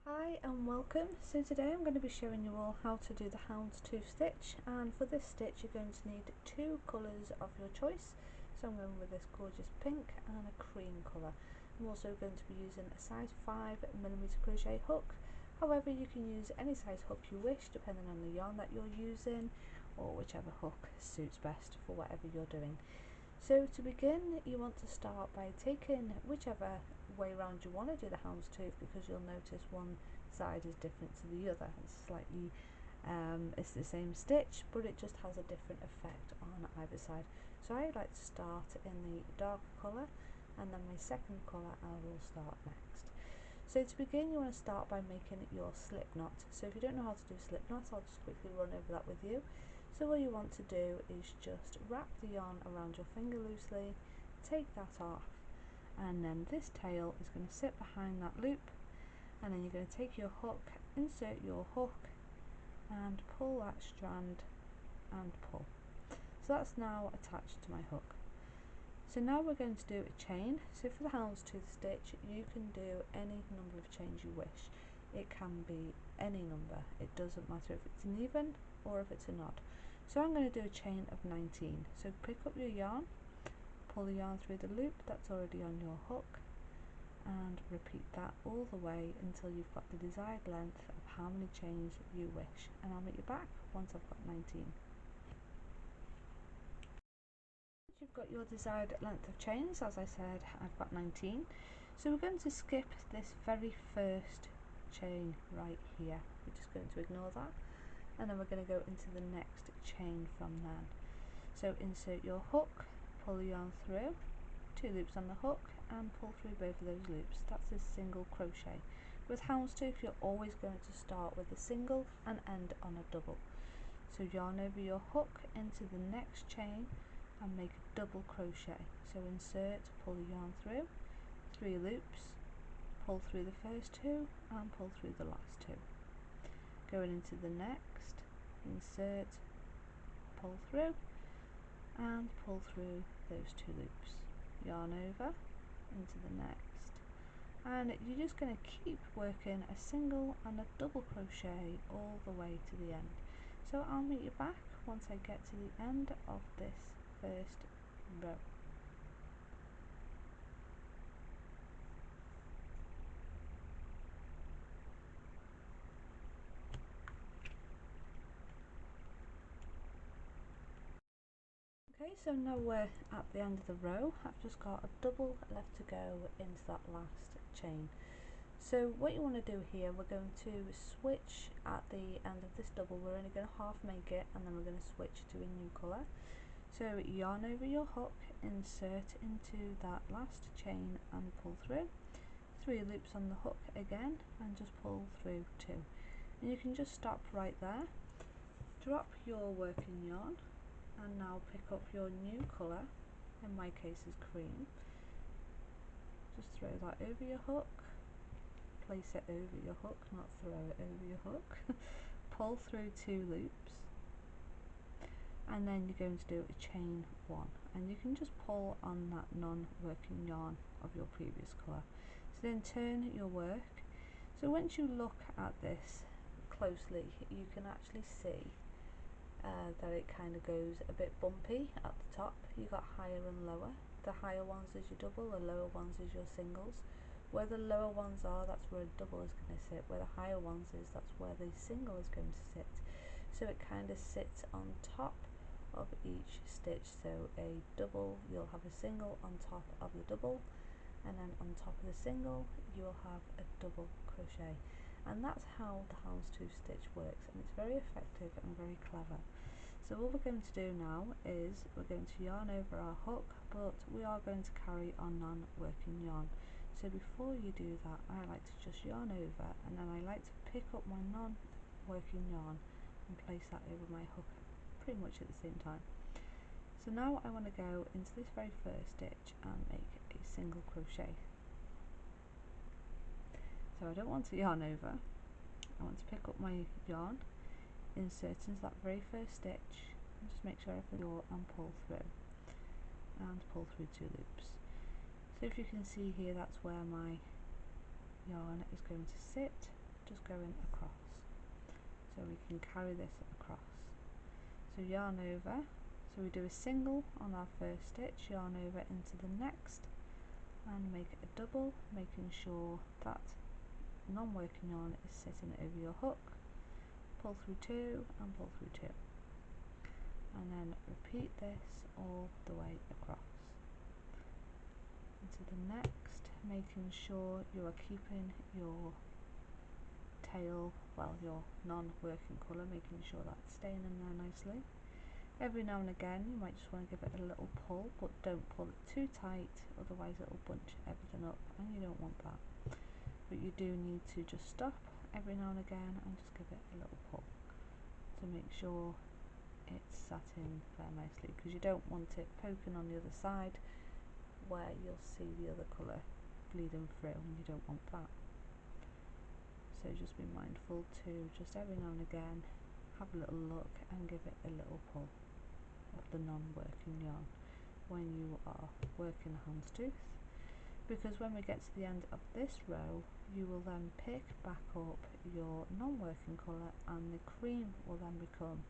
Hi and welcome. So today I'm going to be showing you all how to do the houndstooth stitch, and for this stitch you're going to need two colours of your choice. So I'm going with this gorgeous pink and a cream colour. I'm also going to be using a size 5mm crochet hook. However, you can use any size hook you wish depending on the yarn that you're using, or whichever hook suits best for whatever you're doing. So to begin, you want to start by taking whichever way around you want to do the houndstooth, because you'll notice one side is different to the other. It's the same stitch, but it just has a different effect on either side. So I like to start in the dark colour, and then my second colour I will start next. So to begin, you want to start by making your slip knot. So if you don't know how to do a slip knot, I'll just quickly run over that with you. So what you want to do is just wrap the yarn around your finger loosely, take that off, and then this tail is going to sit behind that loop, and then you're going to take your hook, insert your hook and pull that strand and pull. So that's now attached to my hook. So now we're going to do a chain. So for the houndstooth stitch you can do any number of chains you wish. It can be any number, it doesn't matter if it's an even or if it's an odd. So I'm going to do a chain of 19. So pick up your yarn, pull the yarn through the loop that's already on your hook, and repeat that all the way until you've got the desired length of how many chains you wish, and I'll meet you back once I've got 19. Once you've got your desired length of chains, as I said, I've got 19. So we're going to skip this very first chain right here. We're just going to ignore that, and then we're going to go into the next chain from then. So insert your hook, pull the yarn through, 2 loops on the hook, and pull through both of those loops. That's a single crochet. With houndstooth you're always going to start with a single and end on a double. So yarn over your hook into the next chain and make a double crochet. So insert, pull the yarn through, 3 loops, pull through the first 2 and pull through the last 2. Going into the next, insert, pull through and pull through those 2 loops, yarn over into the next, and you're just going to keep working a single and a double crochet all the way to the end. So I'll meet you back once I get to the end of this first row. Okay, so now we're at the end of the row. I've just got a double left to go into that last chain. So what you want to do here, we're going to switch at the end of this double. We're only going to half make it, and then we're going to switch to a new colour. So yarn over your hook, insert into that last chain and pull through, 3 loops on the hook again and just pull through 2, and you can just stop right there, drop your working yarn, and now pick up your new colour, in my case is cream. Just throw that over your hook, place it over your hook, not throw it over your hook, pull through 2 loops, and then you're going to do a chain 1, and you can just pull on that non-working yarn of your previous colour. So then turn your work. So once you look at this closely, you can actually see that it kind of goes a bit bumpy at the top. You got higher and lower. The higher ones is your double, the lower ones is your singles. Where the lower ones are, that's where a double is going to sit. Where the higher ones is, that's where the single is going to sit. So it kind of sits on top of each stitch. So a double, you'll have a single on top of the double, and then on top of the single you'll have a double crochet. And that's how the houndstooth stitch works, and it's very effective and very clever. So what we're going to do now is we're going to yarn over our hook, but we are going to carry our non-working yarn. So before you do that, I like to just yarn over, and then I like to pick up my non-working yarn and place that over my hook pretty much at the same time. So now I want to go into this very first stitch and make a single crochet. So I don't want to yarn over, I want to pick up my yarn, insert into that very first stitch, and just make sure everything and pull through, and pull through 2 loops. So if you can see here, that's where my yarn is going to sit, just going across, so we can carry this across. So yarn over, so we do a single on our first stitch, yarn over into the next and make it a double, making sure that non-working yarn is sitting over your hook. Pull through two and pull through two, and then repeat this all the way across into the next, making sure you are keeping your tail, well, your non-working colour, making sure that's staying in there nicely. Every now and again you might just want to give it a little pull, but don't pull it too tight, otherwise it'll bunch everything up and you don't want that. But you do need to just stop every now and again and just give it a little pull to make sure it's sat in there nicely, because you don't want it poking on the other side where you'll see the other colour bleeding through, and you don't want that. So just be mindful to just every now and again have a little look and give it a little pull of the non-working yarn when you are working a houndstooth, because when we get to the end of this row you will then pick back up your non-working colour and the cream will then become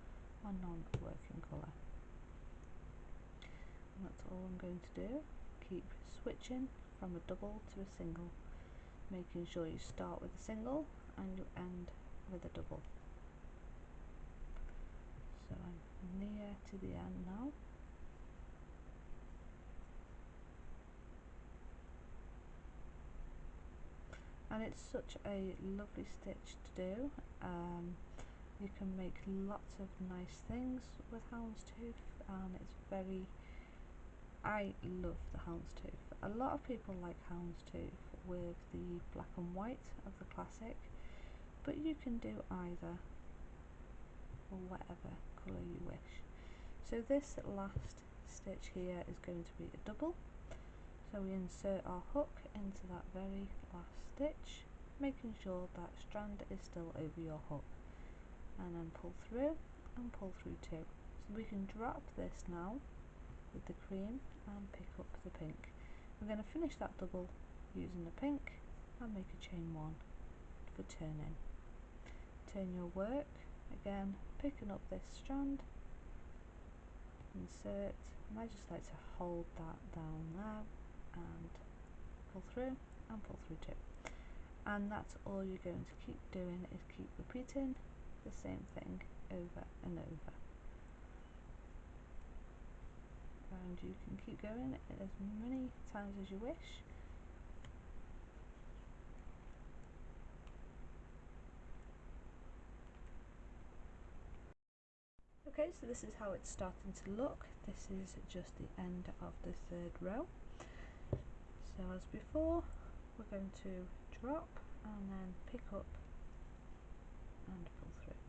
a non-working colour. And that's all I'm going to do. Keep switching from a double to a single, making sure you start with a single and you end with a double. So I'm near to the end now. And it's such a lovely stitch to do. You can make lots of nice things with houndstooth, and it's very, I love the houndstooth. A lot of people like houndstooth with the black and white of the classic, but you can do either or whatever colour you wish. So this last stitch here is going to be a double, so we insert our hook into that very last stitch, making sure that strand is still over your hook, and then pull through and pull through two. So we can drop this now with the cream and pick up the pink. We're going to finish that double using the pink and make a chain one for turning. Turn your work, again picking up this strand, insert, and I just like to hold that down now and pull through and pull through two. And that's all you're going to keep doing, is keep repeating the same thing over and over. And you can keep going as many times as you wish. Okay, so this is how it's starting to look. This is just the end of the third row. So as before, we're going to drop and then pick up and pull through.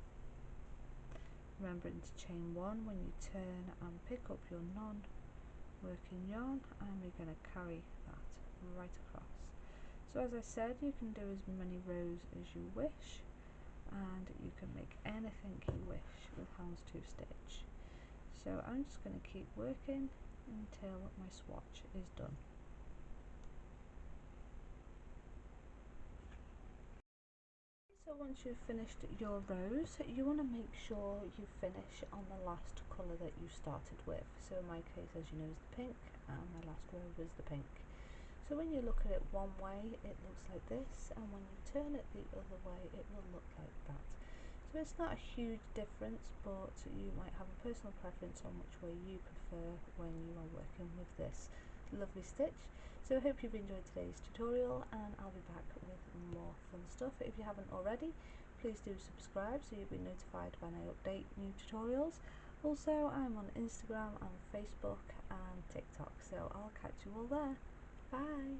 Remembering to chain one when you turn and pick up your non-working yarn, and we're going to carry that right across. So as I said, you can do as many rows as you wish, and you can make anything you wish with houndstooth stitch. So I'm just going to keep working until my swatch is done. So once you've finished your rows, you want to make sure you finish on the last colour that you started with. So in my case, as you know, is the pink, and my last row was the pink. So when you look at it one way, it looks like this, and when you turn it the other way, it will look like that. So it's not a huge difference, but you might have a personal preference on which way you prefer when you are working with this lovely stitch. So I hope you've enjoyed today's tutorial, and I'll be back with more fun stuff. If you haven't already, please do subscribe so you'll be notified when I update new tutorials. Also, I'm on Instagram and Facebook and TikTok, so I'll catch you all there. Bye!